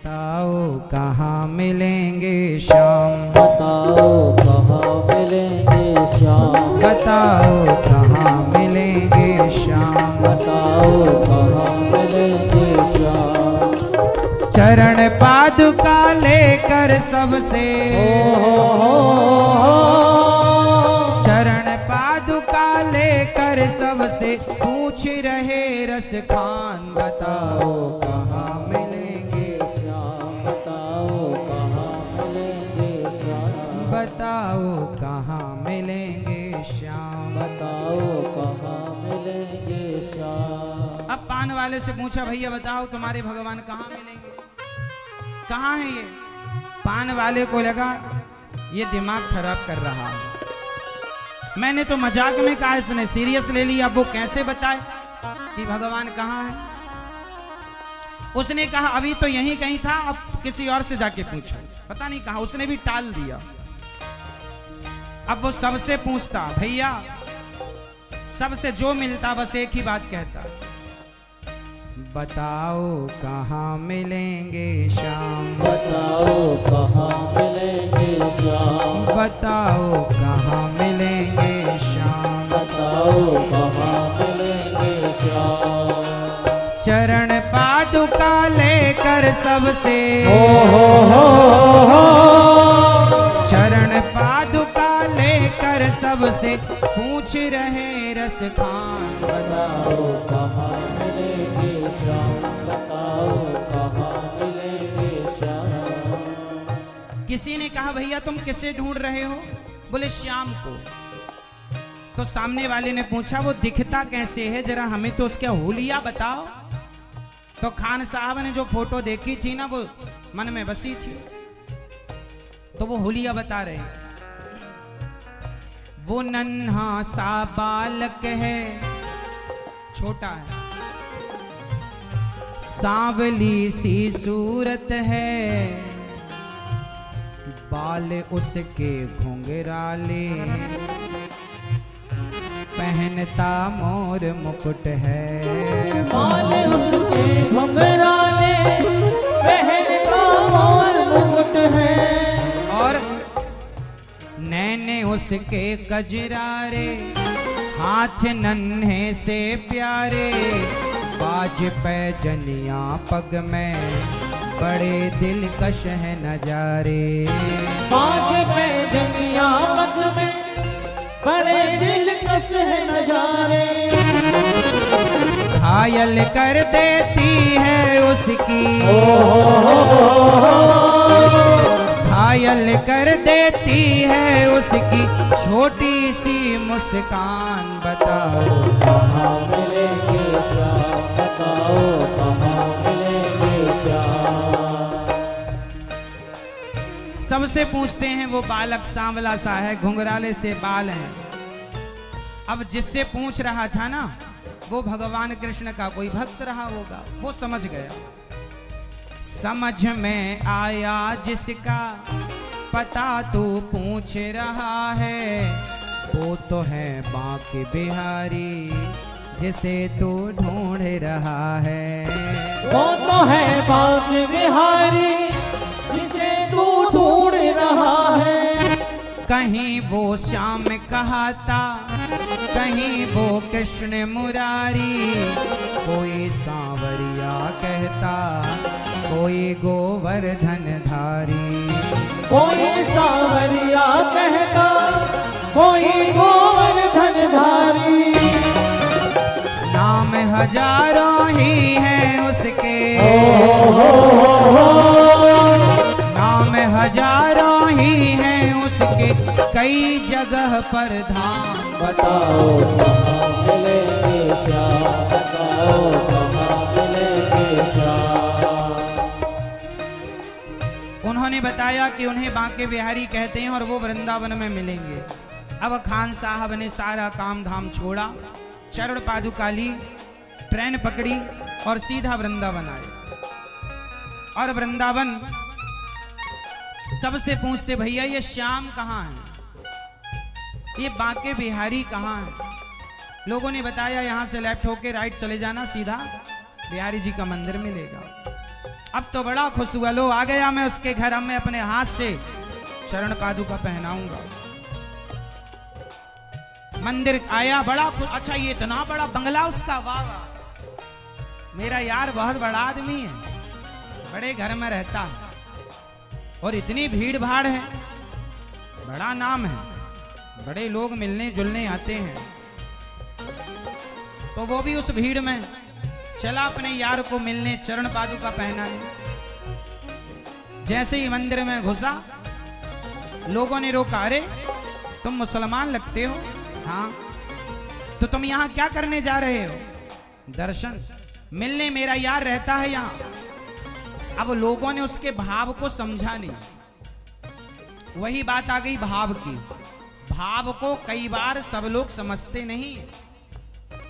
बताओ कहाँ मिलेंगे श्याम, बताओ कहाँ मिलेंगे श्याम, बताओ कहाँ मिलेंगे श्याम, बताओ कहाँ मिलेंगे श्याम। चरण पादुका लेकर सबसे, चरण पादुका लेकर सबसे पूछ रहे रस खान, बताओ कहाँ मिलेंगे श्याम, बताओ कहाँ मिलेंगे श्याम, बताओ कहाँ मिलेंगे श्याम। बताओ कहाँ मिलेंगे श्याम। अब पान वाले से पूछा, भैया बताओ तुम्हारे भगवान कहाँ मिलेंगे, कहाँ है ये। पान वाले को लगा ये दिमाग खराब कर रहा है, मैंने तो मजाक में कहा, इसने सीरियस ले लिया। अब वो कैसे बताए कि भगवान कहाँ है। उसने कहा अभी तो यहीं कहीं था, अब किसी और से जाके पूछो। पता नहीं कहा, उसने भी टाल दिया। अब वो सबसे पूछता, भैया सबसे जो मिलता बस एक ही बात कहता, बताओ कहाँ मिलेंगे श्याम, बताओ कहाँ मिलेंगे श्याम, बताओ कहाँ मिलेंगे श्याम, बताओ कहाँ मिलेंगे श्याम। चरण पादुका लेकर सबसे, चरण पादुका लेकर सबसे पूछ रहे रस खान, बताओ कहाँ मिलेंगे श्याम, बताओ कहाँ मिलेंगे श्याम। किसी ने कहा भैया तुम किसे ढूंढ रहे हो, बोले श्याम को। तो सामने वाले ने पूछा वो दिखता कैसे है, जरा हमें तो उसका हुलिया बताओ। तो खान साहब ने जो फोटो देखी थी ना, वो मन में बसी थी, तो वो हुलिया बता रहे हैं। वो नन्हा सा बालक है, छोटा है, सांवली सी सूरत है, बाल उसके घुंघराले, पहनता मोर मुकुट है, बाल उसके घुंघराले, पहनता मोर मुकुट है, और नैने उसके कजरारे, हाथ नन्हे से प्यारे, बाज पैजनिया पग में, बड़े दिलकश है नजारे, बाज पैजनिया पग में, बड़े दिलकश है नजारे, घायल कर देती है उसकी, घायल कर देती है उसकी छोटी सी मुस्कान, बताओ कहाँ मिलेंगे श्याम, बताओ कहाँ मिलेंगे श्याम। सबसे पूछते हैं, वो बालक सांवला सा है, घुंघराले से बाल हैं। अब जिससे पूछ रहा था ना, वो भगवान कृष्ण का कोई भक्त रहा होगा, वो समझ गया। समझ में आया जिसका पता तू पूछ रहा है, वो तो है बांके बिहारी जिसे तू ढूंढ रहा है, वो तो है बांके बिहारी जिसे तू ढूंढ रहा है। कहीं वो श्याम कहता, कहीं वो कृष्ण मुरारी, कोई सांवरिया कहता, कोई गोवर्धन धारी, कोई सांवरिया कहता, कोई गोवर्धन धारी, नाम हजारों ही हैं उसके, नाम हजारों ही हैं उसके, कई जगह पर धाम, बताओ कहाँ मिलेंगे श्याम, बताओ कहाँ मिलेंगे श्याम। उन्होंने बताया कि उन्हें बांके बिहारी कहते हैं और वो वृंदावन में मिलेंगे। अब खान साहब ने सारा काम धाम छोड़ा, चरण पादुका ली, ट्रेन पकड़ी और सीधा वृंदावन आए। और वृंदावन सबसे पूछते, भैया ये श्याम कहाँ है, ये बांके बिहारी कहाँ है। लोगों ने बताया यहाँ से लेफ्ट होके राइट चले जाना, सीधा बिहारी जी का मंदिर मिलेगा। अब तो बड़ा खुश हुआ, लो आ गया मैं उसके घर, अब मैं अपने हाथ से चरण पादुका पहनाऊंगा। मंदिर आया, बड़ा खुश, अच्छा ये इतना बड़ा बंगला उसका, वाह वाह, मेरा यार बहुत बड़ा आदमी है, बड़े घर में रहता है और इतनी भीड़ भाड़ है, बड़ा नाम है, बड़े लोग मिलने जुलने आते हैं। तो वो भी उस भीड़ में चला अपने यार को मिलने, चरण पादुका पहनाने। जैसे ही मंदिर में घुसा, लोगों ने रोका, अरे तुम मुसलमान लगते हो, हाँ तो तुम यहाँ क्या करने जा रहे हो? दर्शन मिलने, मेरा यार रहता है यहाँ। अब लोगों ने उसके भाव को समझा नहीं, वही बात आ गई भाव की। भाव को कई बार सब लोग समझते नहीं,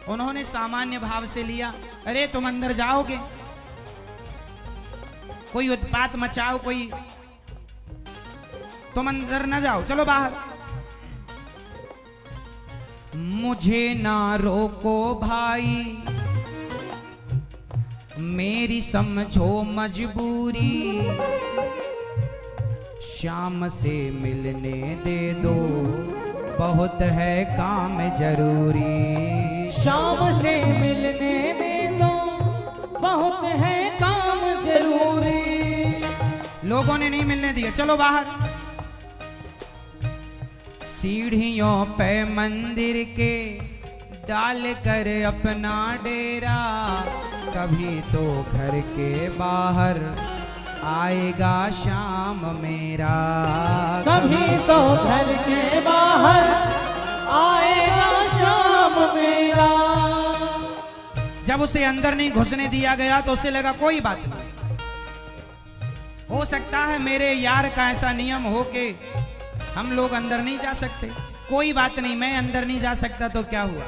उन्होंने सामान्य भाव से लिया, अरे तुम अंदर जाओगे, कोई उत्पात मचाओ, कोई, तुम अंदर ना जाओ, चलो बाहर। मुझे ना रोको भाई, मेरी समझो मजबूरी, शाम से मिलने दे दो, बहुत है काम जरूरी। शाम से मिलने दे दो, बहुत है काम जरूरी। लोगों ने नहीं मिलने दिया, चलो बाहर। सीढ़ियों पे मंदिर के डाल कर अपना डेरा, कभी तो घर के बाहर आएगा शाम मेरा, कभी तो घर के बाहर आएगा शाम मेरा। जब उसे अंदर नहीं घुसने दिया गया तो उसे लगा कोई बात नहीं, हो सकता है मेरे यार का ऐसा नियम हो कि हम लोग अंदर नहीं जा सकते, कोई बात नहीं, मैं अंदर नहीं जा सकता तो क्या हुआ,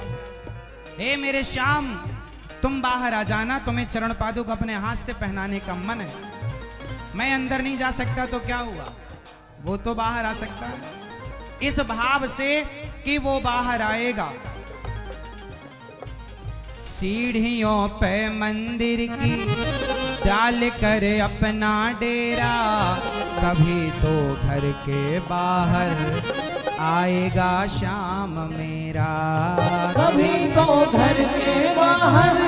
हे मेरे श्याम तुम बाहर आ जाना, तुम्हें चरण पादुका अपने हाथ से पहनाने का मन है, मैं अंदर नहीं जा सकता तो क्या हुआ, वो तो बाहर आ सकता है। इस भाव से कि वो बाहर आएगा। सीढ़ियों पे मंदिर की डाल कर अपना डेरा, कभी तो घर के बाहर आएगा शाम मेरा, कभी तो घर के बाहर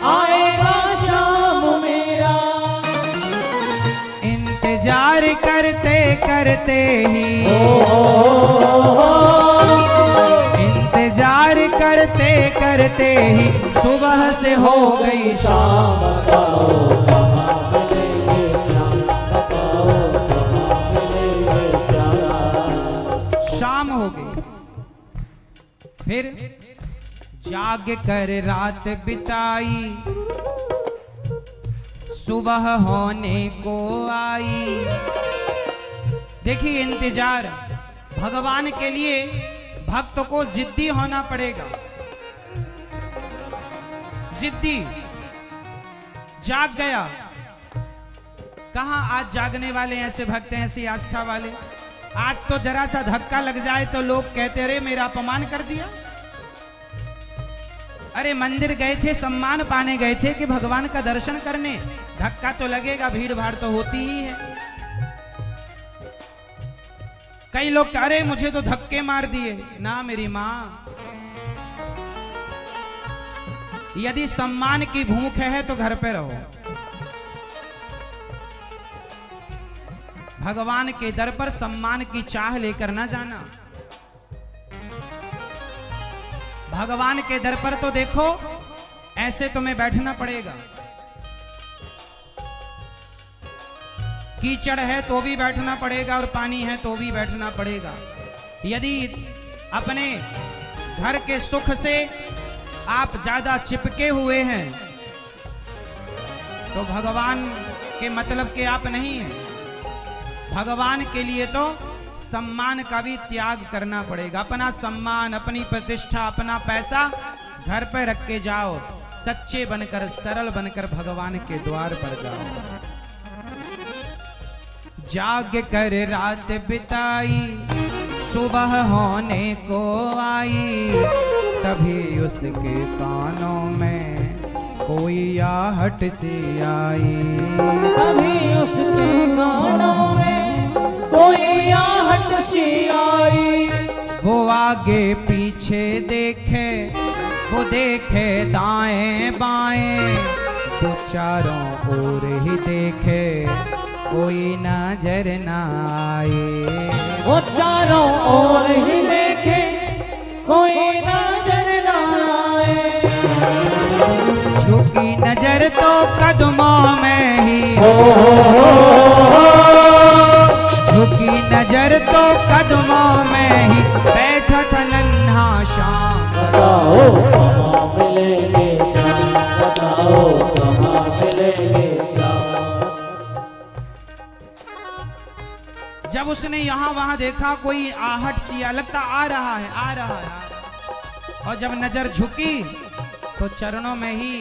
आएगा शाम मेरा। इंतजार करते करते ही, इंतजार करते करते ही सुबह से हो गई शाम। शाम हो गई, फिर जाग कर रात बिताई, सुबह होने को आई। देखिए इंतजार, भगवान के लिए भक्त को जिद्दी होना पड़ेगा, जिद्दी। जाग गया, कहां आज जागने वाले ऐसे भक्त हैं, ऐसी आस्था वाले। आज तो जरा सा धक्का लग जाए तो लोग कहते अरे मेरा अपमान कर दिया। अरे मंदिर गए थे, सम्मान पाने गए थे कि भगवान का दर्शन करने, धक्का तो लगेगा, भीड़ भाड़ तो होती ही है। कई लोग कह रहे मुझे तो धक्के मार दिए ना मेरी माँ। यदि सम्मान की भूख है तो घर पे रहो, भगवान के दर पर सम्मान की चाह लेकर ना जाना। भगवान के दर पर तो देखो ऐसे तुम्हें बैठना पड़ेगा, कीचड़ है तो भी बैठना पड़ेगा और पानी है तो भी बैठना पड़ेगा। यदि अपने घर के सुख से आप ज्यादा चिपके हुए हैं तो भगवान के मतलब के आप नहीं हैं। भगवान के लिए तो सम्मान का भी त्याग करना पड़ेगा। अपना सम्मान, अपनी प्रतिष्ठा, अपना पैसा घर पे रख के जाओ, सच्चे बनकर, सरल बनकर भगवान के द्वार पर जाओ। जाग कर रात बिताई, सुबह होने को आई, तभी उसके कानों में कोई आहट से आई। कभी उसके गानों में कोई आहट सी आई। वो आगे पीछे देखे, वो देखे दाएं बाएं, वो चारों ओर ही देखे कोई नजर ना आए। वो चारों ओर ही देखे कोई नजर ना आए। झुकी नजर तो कदमों में ही, झुकी नजर तो कदमों में ही बैठा था नन्हा श्याम। बताओ कहाँ मिलेंगे श्याम, बताओ कहाँ मिलेंगे श्याम। जब उसने यहाँ वहां देखा कोई आहट सी लगता आ रहा है, आ रहा है, और जब नजर झुकी तो चरणों में ही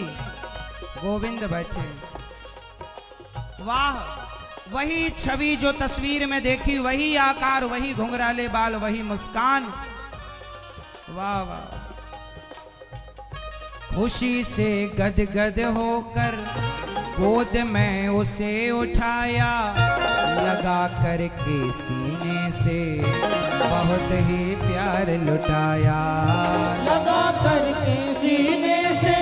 गोविंद बैठे। वाह, वही छवि जो तस्वीर में देखी, वही आकार, वही घुंघराले बाल, वही मुस्कान। वाह वाह। खुशी से गदगद होकर गोद में उसे उठाया, लगा करके सीने से बहुत ही प्यार लुटाया। लगा करके सीने से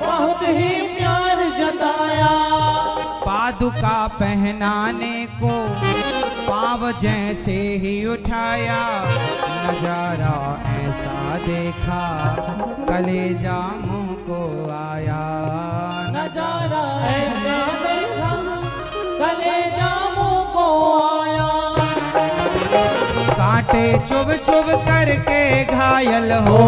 बहुत ही प्यार जताया। पादुका पहनाने को पाँव जैसे ही उठाया, नजारा ऐसा देखा कलेजा मुंह को आया। नजारा ऐसा देखा कलेजा मुंह को आया। कांटे चुभ चुभ करके घायल हो,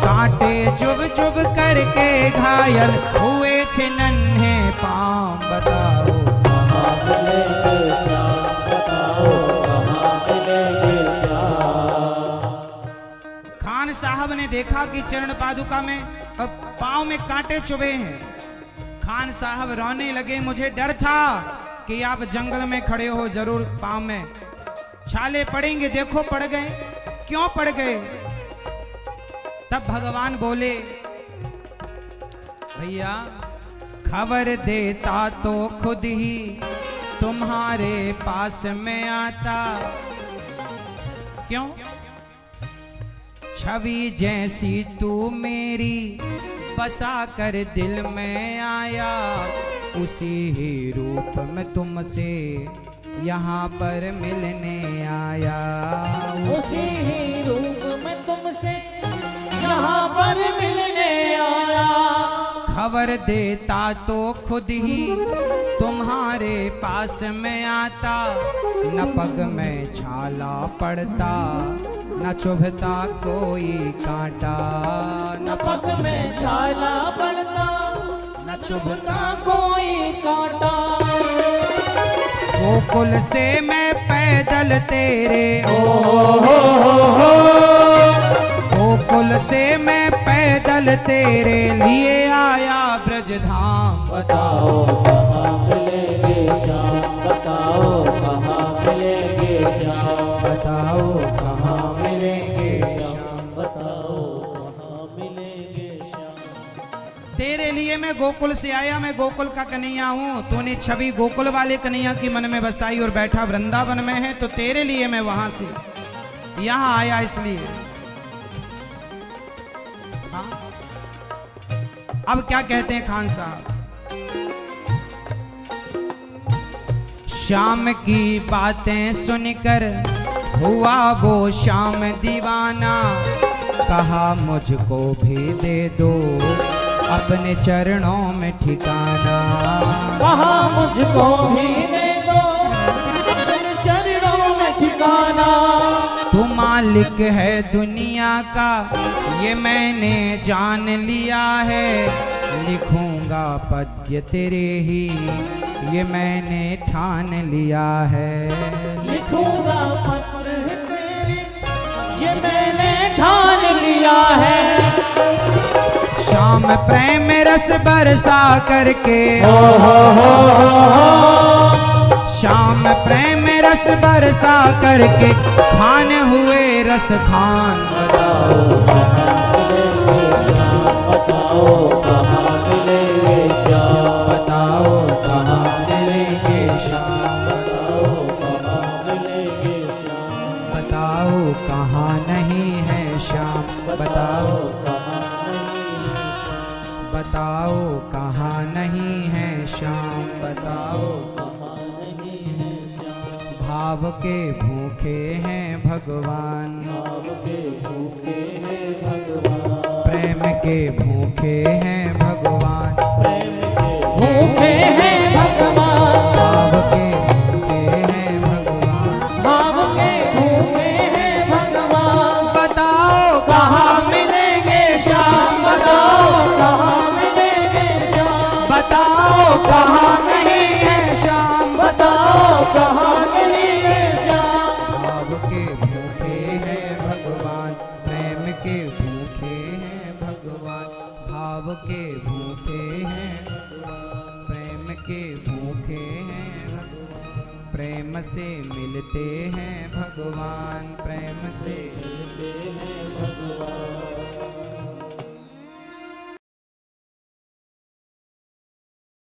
कांटे चुभ चुभ करके घायल हुए थे नन्हे पाँव। बताओ कहाँ मिलेंगे श्याम, बताओ कहाँ मिलेंगे श्याम। खान साहब ने देखा कि चरण पादुका में पाँव में कांटे चुभे हैं। खान साहब रोने लगे, मुझे डर था कि आप जंगल में खड़े हो, जरूर पाँव में छाले पड़ेंगे। देखो पड़ गए। क्यों पड़ गए? तब भगवान बोले, भैया खबर देता तो खुद ही तुम्हारे पास में आता। क्यों? छवि जैसी तू मेरी बसा कर दिल में आया, उसी ही रूप में तुमसे यहाँ पर मिलने आया। उसी ही रूप में तुमसे यहाँ पर मिलने आया। खबर देता तो खुद ही तुम्हारे पास में आता, न पग में छाला पड़ता, न चुभता कोई कांटा। न पग में छाला पड़ता, न चुभता कोई कांटा। गोकुल से मैं पैदल तेरे गोकुल से मैं पैदल तेरे लिए आया ब्रजधाम। बताओ कहाँ मिलेंगे श्याम, बताओ कहाँ मिलेंगे श्याम, बताओ कहाँ मिलेंगे श्याम, बताओ कहाँ मिलेंगे श्याम। तेरे लिए मैं गोकुल से आया, मैं गोकुल का कन्हैया हूँ। तूने छवि गोकुल वाले कन्हैया की मन में बसाई और बैठा वृंदावन में है, तो तेरे लिए मैं वहां से यहाँ आया। इसलिए हाँ? अब क्या कहते हैं खान साहब? शाम की बातें सुनकर हुआ वो शाम दीवाना, कहा मुझको भी दे दो अपने चरणों में ठिकाना। कहा मुझको भी दे दो अपने चरणों में ठिकाना। तू मालिक है दुनिया का ये मैंने जान लिया है, लिखूंगा पद्य तेरे ही ये मैंने ठान लिया है। लिखूंगा पत्र तेरे ये मैंने ठान लिया है। शाम प्रेम रस बरसा करके शाम प्रेम रस बरसा करके खान हुए रस खान। बताओ कहाँ मिलेंगे श्याम, कहाँ मिलेंगे श्याम, बताओ कहाँ मिलेंगे श्याम, बताओ कहाँ मिलेंगे श्याम, बताओ कहाँ नहीं है श्याम, बताओ बताओ कहाँ नहीं है श्याम, बताओ कहाँ नहीं है श्याम। भाव के भूखे हैं भगवान, भाव के भूखे हैं भगवान, प्रेम के भूखे हैं भगवान, प्रेम के भूखे हैं भगवान, भाव के भूखे हैं भगवान, भाव के भूखे हैं भगवान। बताओ कहाँ मिलेंगे श्याम, बताओ कहाँ मिलेंगे श्याम, बताओ कहाँ नहीं है श्याम, बताओ कहाँ मिलेंगे श्याम। भाव के भूखे हैं भगवान, प्रेम के भूखे हैं भगवान, भाव के भूखे हैं, प्रेम के भूखे हैं भगवान, प्रेम से मिलते हैं भगवान, प्रेम से